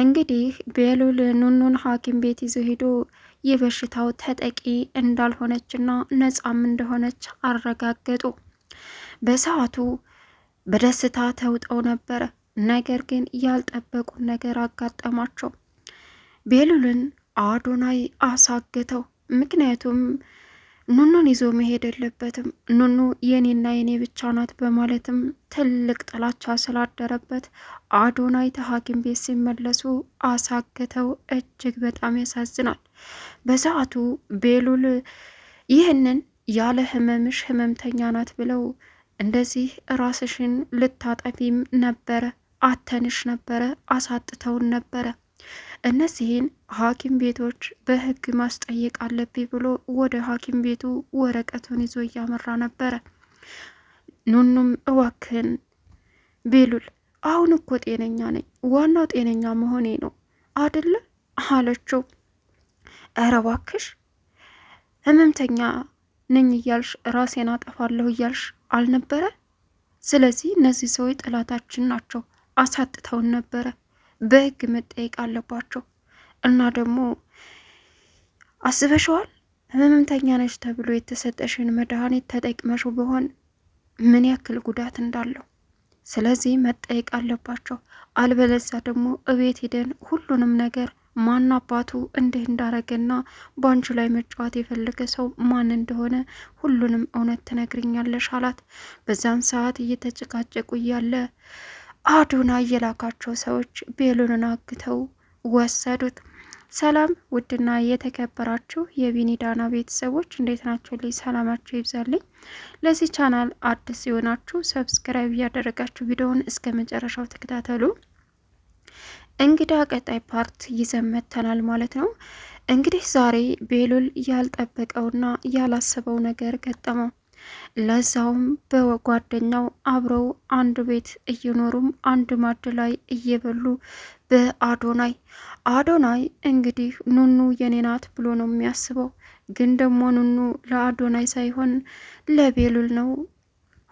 እንግዲህ ቤሉል ኑኑን ሐኪም ቤት ይዞ ሄዶ የበሽታው ተጠቂ እንዳልሆነችና ነጻም እንደሆነች አረጋገጡ። በሰዓቱ በደስታ ተውጠው ነበረ። ነገር ግን ያልጠበቁት ነገር አጋጠማቸው። ቤሉልን አዶናይ አሳገተው። ምክንያቱም ኑኑን ይዞ መሄድ የለበትም፣ ኑኑ የኔና የኔ ብቻ ናት በማለትም ትልቅ ጥላቻ ስላደረበት አዶናይ ከሐኪም ቤት ሲመለሱ አሳገተው። እጅግ በጣም ያሳዝናል። በሰዓቱ ቤሉል ይህንን ያለ ህመምሽ ህመምተኛ ናት ብለው እንደዚህ ራስሽን ልታጠፊም ነበረ፣ አተንሽ ነበረ፣ አሳጥተውን ነበረ። እነዚህን ሐኪም ቤቶች በህግ ማስጠየቅ አለብኝ ብሎ ወደ ሐኪም ቤቱ ወረቀቱን ይዞ እያመራ ነበረ። ኑኑም እዋክህን ቤሉል፣ አሁን እኮ ጤነኛ ነኝ፣ ዋናው ጤነኛ መሆኔ ነው አደለ አለችው። ኧረ እባክሽ ህመምተኛ ነኝ እያልሽ ራሴን አጠፋለሁ እያልሽ አልነበረ? ስለዚህ እነዚህ ሰዎች ጠላታችን ናቸው፣ አሳጥተውን ነበረ፣ በህግ መጠየቅ አለባቸው። እና ደግሞ አስበሽዋል? ህመምተኛ ነች ተብሎ የተሰጠሽን መድኃኒት ተጠቅመሹ ቢሆን ምን ያክል ጉዳት እንዳለው። ስለዚህ መጠየቅ አለባቸው። አልበለዛ ደግሞ እቤት ሄደን ሁሉንም ነገር ማን አባቱ እንዲህ እንዳረገና በአንቺ ላይ መጫወት የፈለገ ሰው ማን እንደሆነ ሁሉንም እውነት ትነግርኛለሽ አላት። በዛን ሰዓት እየተጨቃጨቁ እያለ አዶናይ የላካቸው ሰዎች ቤሉልን አግተው ወሰዱት። ሰላም ውድና የተከበራችሁ የቢኒዳና ቤተሰቦች እንዴት ናቸው? ልይ ሰላማችሁ ይብዛልኝ። ለዚህ ቻናል አዲስ ሲሆናችሁ ሰብስክራይብ እያደረጋችሁ ቪዲዮውን እስከ መጨረሻው ተከታተሉ። እንግዲህ ቀጣይ ፓርት ይዘን መጥተናል ማለት ነው። እንግዲህ ዛሬ ቤሉል ያልጠበቀውና ያላሰበው ነገር ገጠመው። ለዛውም በጓደኛው አብረው አንድ ቤት እየኖሩም አንድ ማድ ላይ እየበሉ በአዶናይ እንግዲህ ኑኑ የኔ ናት ብሎ ነው የሚያስበው። ግን ደግሞ ኑኑ ለአዶናይ ሳይሆን ለቤሉል ነው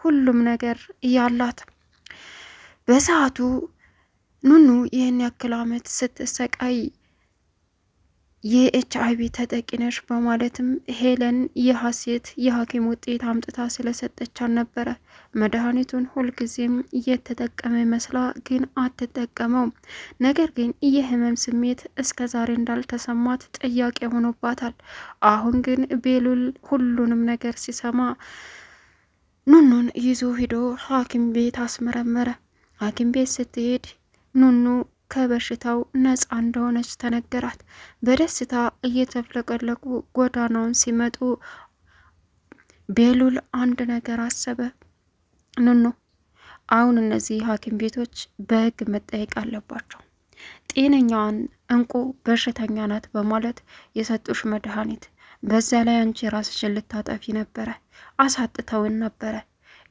ሁሉም ነገር ያላት። በሰዓቱ ኑኑ ይህን ያክል ዓመት ስትሰቃይ የኤችአይቪ ተጠቂነሽ በማለትም ሄለን የሀሴት የሐኪም ውጤት አምጥታ ስለሰጠቻን ነበረ። መድኃኒቱን ሁልጊዜም እየተጠቀመ መስላ ግን አትጠቀመውም። ነገር ግን የህመም ስሜት እስከ ዛሬ እንዳልተሰማት ጥያቄ ሆኖባታል። አሁን ግን ቤሉል ሁሉንም ነገር ሲሰማ ኑኑን ይዞ ሂዶ ሐኪም ቤት አስመረመረ። ሐኪም ቤት ስትሄድ ኑኑ ከበሽታው ነፃ እንደሆነች ተነገራት። በደስታ እየተፍለቀለቁ ጎዳናውን ሲመጡ ቤሉል አንድ ነገር አሰበ። ኑኑ አሁን እነዚህ ሐኪም ቤቶች በህግ መጠየቅ አለባቸው። ጤነኛዋን እንቁ በሽተኛ ናት በማለት የሰጡሽ መድኃኒት፣ በዛ ላይ አንቺ ራስሽን ልታጠፊ ነበረ፣ አሳጥተውን ነበረ።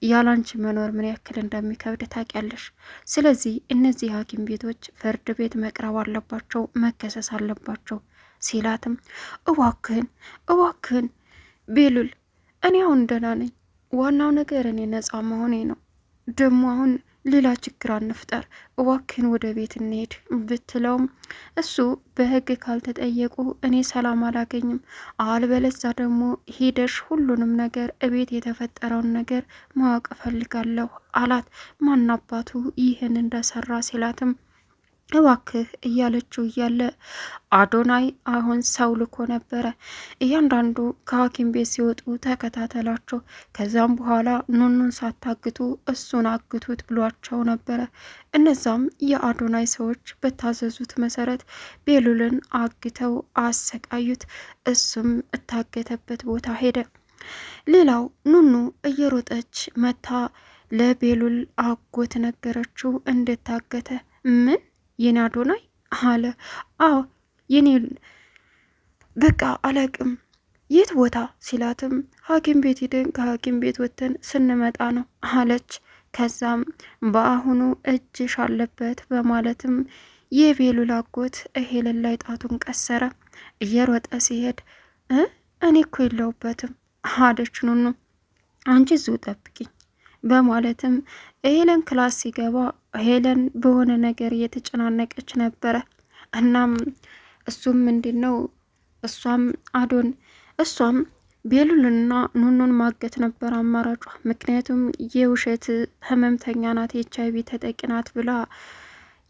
ያላንቺ መኖር ምን ያክል እንደሚከብድ ታውቂያለሽ። ስለዚህ እነዚህ ሐኪም ቤቶች ፍርድ ቤት መቅረብ አለባቸው፣ መከሰስ አለባቸው ሲላትም እዋክህን ቤሉል፣ እኔ አሁን ደህና ነኝ፣ ዋናው ነገር እኔ ነፃ መሆኔ ነው። ደግሞ አሁን ሌላ ችግር አንፍጠር፣ እዋክህን ወደ ቤት እንሄድ ብትለውም እሱ በህግ ካልተጠየቁ እኔ ሰላም አላገኝም፣ አልበለዛ ደግሞ ሂደሽ ሁሉንም ነገር እቤት የተፈጠረውን ነገር ማወቅ እፈልጋለሁ አላት። ማናባቱ ይህን እንደሰራ ሲላትም እባክህ እያለችው እያለ አዶናይ አሁን ሰው ልኮ ነበረ። እያንዳንዱ ከሐኪም ቤት ሲወጡ ተከታተላቸው፣ ከዛም በኋላ ኑኑን ሳታግቱ እሱን አግቱት ብሏቸው ነበረ። እነዛም የአዶናይ ሰዎች በታዘዙት መሰረት ቤሉልን አግተው አሰቃዩት። እሱም እታገተበት ቦታ ሄደ። ሌላው ኑኑ እየሮጠች መታ ለቤሉል አጎት ነገረችው እንደታገተ። ምን የኔ አዶናይ አለ። አዎ የኔ በቃ አላቅም የት ቦታ ሲላትም ሐኪም ቤት ሂደን ከሐኪም ቤት ወጥተን ስንመጣ ነው አለች። ከዛም በአሁኑ እጅሽ አለበት በማለትም የቤሉል አጎት ሄለን ላይ ጣቱን ቀሰረ። እየሮጠ ሲሄድ እኔ እኮ የለሁበትም አለች ኑኑ። አንቺ እዚሁ ጠብቂኝ በማለትም ሄለን ክላስ ሲገባ ሄለን በሆነ ነገር እየተጨናነቀች ነበረ። እናም እሱም ምንድነው እሷም እሷም ቤሉልና ኑኑን ማገት ነበር አማራጯ። ምክንያቱም የውሸት ህመምተኛ ናት፣ ኤች አይቪ ተጠቂ ናት ብላ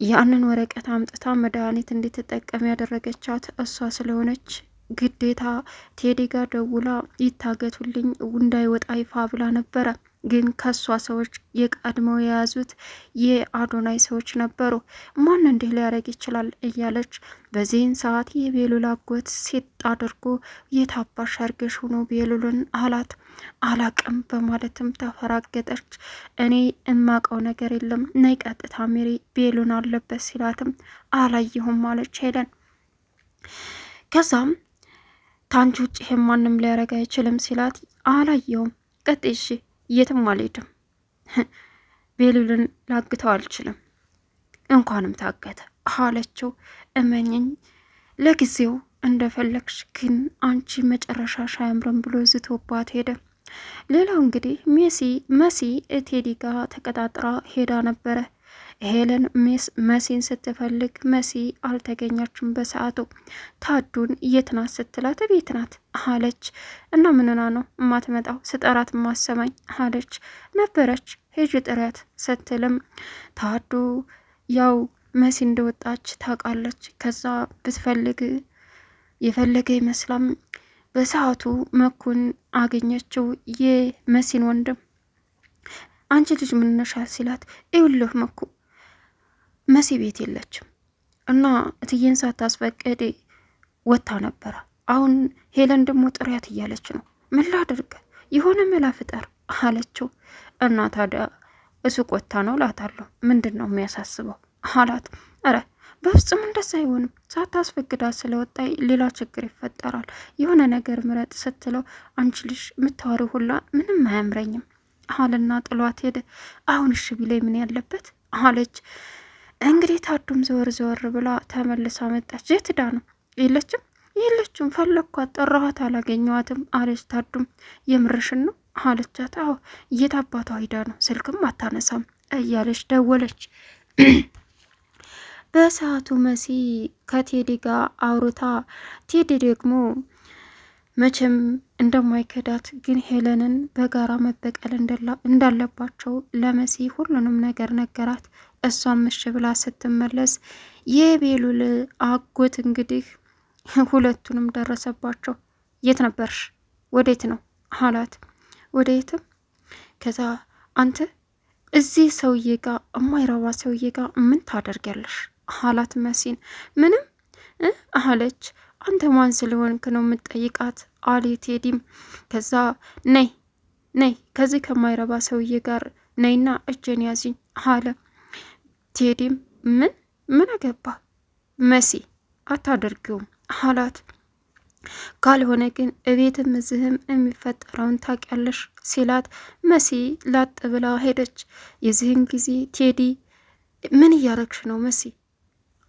ያንን ወረቀት አምጥታ መድኃኒት እንድትጠቀም ያደረገቻት እሷ ስለሆነች ግዴታ ቴዲ ጋር ደውላ ይታገቱልኝ እንዳይወጣ ይፋ ብላ ነበረ። ግን ከሷ ሰዎች የቀድመው የያዙት የአዶናይ ሰዎች ነበሩ። ማን እንዲህ ሊያደርግ ይችላል እያለች በዚህን ሰዓት የቤሉል አጎት ሴት አድርጎ የታባሽ አርገሽ ሆኖ ቤሉልን አላት። አላቅም በማለትም ተፈራገጠች። እኔ እማቀው ነገር የለም ነይ ቀጥታ ሜሪ ቤሉን አለበት ሲላትም አላየሁም አለች ሄለን። ከዛም ታንቺ ውጭ ይሄን ማንም ሊያደርግ አይችልም ሲላት አላየውም ቀጥሽ የትም አልሄድም ቤሉልን ላግተው አልችልም እንኳንም ታገተ አለችው። እመኝኝ ለጊዜው እንደፈለግሽ ግን አንቺ መጨረሻሽ አያምርም ብሎ ዝቶባት ሄደ። ሌላው እንግዲህ መሲ ቴዲ ጋር ተቀጣጥራ ሄዳ ነበረ። ሄለን መሲን ስትፈልግ መሲ አልተገኘችም በሰዓቱ። ታዱን የት ናት ስትላት ቤት ናት አለች። እና ምንና ነው እማትመጣው ስጠራት ማሰማኝ አለች። ነበረች ሄጅ ጥሪያት ስትልም ታዱ ያው መሲ እንደወጣች ታውቃለች። ከዛ ብትፈልግ የፈለገ ይመስላም በሰዓቱ መኩን አገኘችው የመሲን ወንድም። አንቺ ልጅ ምንነሻ ሲላት ይውልህ መኩ መሲ ቤት የለችም እና እትዬን ሳታስፈቅድ ወጥታ ነበረ። አሁን ሄለን ደግሞ ጥሪያት እያለች ነው። ምን ላድርግ የሆነ መላ ፍጠር አለችው። እና ታዲያ እሱቅ ወጥታ ነው ላታለሁ ምንድን ነው የሚያሳስበው አላት። አረ በፍጹም እንደዛ አይሆንም ሳታስፈቅዳት ስለወጣይ ሌላ ችግር ይፈጠራል። የሆነ ነገር ምረጥ ስትለው አንቺ ልጅ የምታወሪ ሁላ ምንም አያምረኝም አለና ጥሏት ሄደ። አሁን እሺ ቢለኝ ምን ያለበት አለች። እንግዲህ ታዱም ዘወር ብላ ተመልሳ መጣች። የት ዳ ነው? የለችም ፈለግኳት ጠራኋት አላገኘዋትም አለች። ታዱም የምርሽን ነው አለቻት። አዎ የት አባቷ ሂዳ ነው ስልክም አታነሳም እያለች ደወለች። በሰዓቱ መሲ ከቴዲ ጋር አውርታ ቴዲ ደግሞ መቼም እንደማይከዳት ግን ሄለንን በጋራ መበቀል እንዳለባቸው ለመሲ ሁሉንም ነገር ነገራት። እሷም እሺ ብላ ስትመለስ የቤሉል አጎት እንግዲህ ሁለቱንም ደረሰባቸው። የት ነበርሽ? ወዴት ነው አላት። ወዴትም። ከዛ አንተ እዚህ ሰውዬ ጋር እማይረባ ሰውዬ ጋር ምን ታደርጊያለሽ አላት መሲን። ምንም አለች። አንተ ማን ስለሆንክ ነው የምትጠይቃት አለ ቴዲም። ከዛ ነይ ከዚህ ከማይረባ ሰውዬ ጋር ነይና እጄን ያዚኝ አለ ቴዲም። ምን አገባ መሲ አታደርጊውም አላት። ካልሆነ ግን እቤትም እዚህም የሚፈጠረውን ታውቂያለሽ ሲላት መሲ ላጥ ብላ ሄደች። የዚህን ጊዜ ቴዲ ምን እያረግሽ ነው መሲ?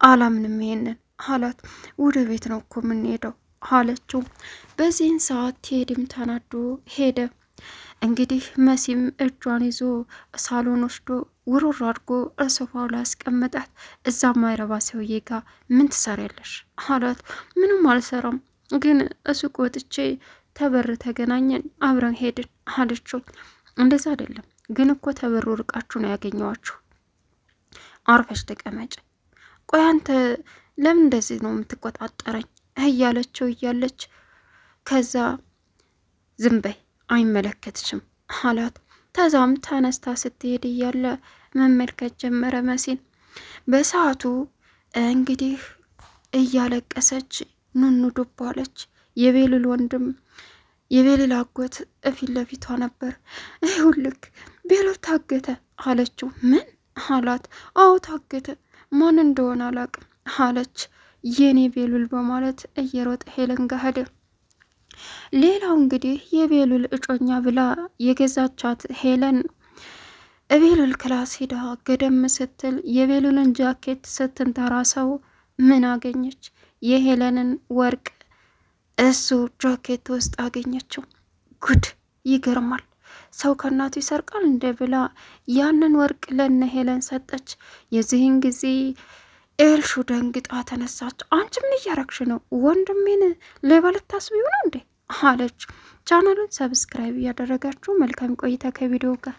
አላምንም ይሄንን አላት። ወደ ቤት ነው እኮ የምንሄደው አለችው። በዚህን ሰዓት ቴዲም ተናዶ ሄደ። እንግዲህ መሲም እጇን ይዞ ሳሎን ወስዶ ውርር አድርጎ ሶፋው ላይ አስቀመጣት። እዛ ማይረባ ሰውዬ ጋር ምን ትሰሪያለሽ አላት። ምንም አልሰራም ግን እሱቅ ወጥቼ ተበር ተገናኘን አብረን ሄድን አለችው። እንደዛ አይደለም ግን እኮ ተበሩ ርቃችሁ ነው ያገኘዋችሁ። አርፈሽ ተቀመጭ። ቆይ አንተ ለምን እንደዚህ ነው የምትቆጣጠረኝ እያለችው እያለች ከዛ ዝም በይ አይመለከትሽም አላት። ተዛም ተነስታ ስትሄድ እያለ መመልከት ጀመረ መሲን። በሰዓቱ እንግዲህ እያለቀሰች ኑኑ ዱብ አለች። የቤሉል ወንድም የቤሉል አጎት እፊት ለፊቷ ነበር። ይኸውልህ ቤሉል ታገተ አለችው። ምን አላት። አዎ ታገተ፣ ማን እንደሆነ አላቅም አለች። የኔ ቤሉል በማለት እየሮጠ ሄለን ጋር ሄደ። ሌላው እንግዲህ የቤሉል እጮኛ ብላ የገዛቻት ሄለን ቤሉል ክላስ ሄዳ ገደም ስትል የቤሉልን ጃኬት ስትንተራሰው ምን አገኘች? የሄለንን ወርቅ እሱ ጃኬት ውስጥ አገኘችው። ጉድ ይገርማል። ሰው ከእናቱ ይሰርቃል እንደ ብላ ያንን ወርቅ ለነ ሄለን ሰጠች። የዚህን ጊዜ ኤልሹ ደንግጣ ተነሳች። አንቺ ምን እያረግሽ ነው? ወንድሜን ሌባ ልታስቢው ነው እንዴ? አለች። ቻናሉን ሰብስክራይብ እያደረጋችሁ መልካም ቆይታ ከቪዲዮ ጋር